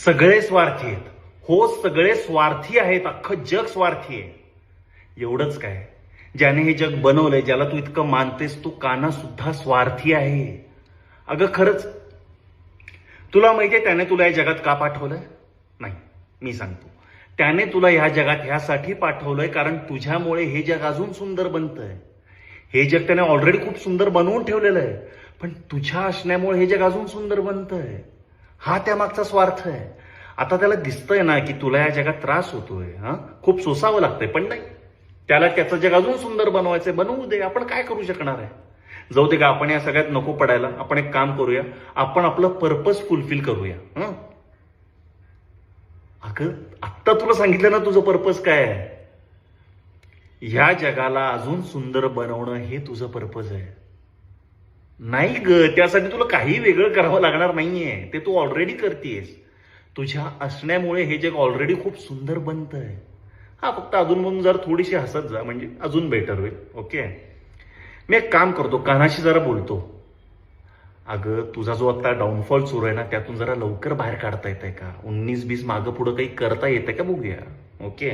सगळे स्वार्थी आहेत. हो, सगळे स्वार्थी आहेत. अख्खं जग स्वार्थी आहे. एवढंच काय, ज्याने हे जग बनवलंय, ज्याला तू इतकं मानतेस, तो कान्हा सुद्धा स्वार्थी आहे. अगं खरंच, तुला माहितीये त्याने तुला या जगात का पाठवलंय? नाही, मी सांगतो. त्याने तुला ह्या जगात ह्यासाठी पाठवलंय कारण तुझ्यामुळे हे जग अजून सुंदर बनतंय. हे जग त्याने ऑलरेडी खूप सुंदर बनवून ठेवलेलं आहे, पण तुझ्या असण्यामुळे हे जग अजून सुंदर बनतंय. हा त्यामागचा स्वार्थ आहे. आता त्याला दिसतंय ना की तुला या जगात त्रास होतोय, खूप सोसावं लागतंय, पण नाही, त्याला त्याचं जग अजून सुंदर बनवायचंय. बनवू दे, आपण काय करू शकणार आहे? जाऊ दे का, आपण या सगळ्यात नको पडायला. आपण एक काम करूया, आपण आपलं पर्पज फुलफिल करूया. अगं आत्ता तुला सांगितलं ना तुझं पर्पज काय आहे. ह्या जगाला अजून सुंदर बनवणं हे तुझं पर्पज आहे. नाही ग, त्यासाठी तुला काही वेगळं करावं लागणार नाहीये. ते तू ऑलरेडी करतेस. तुझ्या असण्यामुळे हे जग ऑलरेडी खूप सुंदर बनतंय. फक्त अजून म्हणून जर थोडीशी हसत जा, म्हणजे अजून बेटर होईल. ओके, मी एक काम करतो, कान्हाशी जरा बोलतो. अगं तुझा जो आता डाऊनफॉल सुरू आहे ना, त्यातून जरा लवकर बाहेर काढता येतंय का? 19-20 मागं पुढं काही करता येतंय का, बघूया. ओके.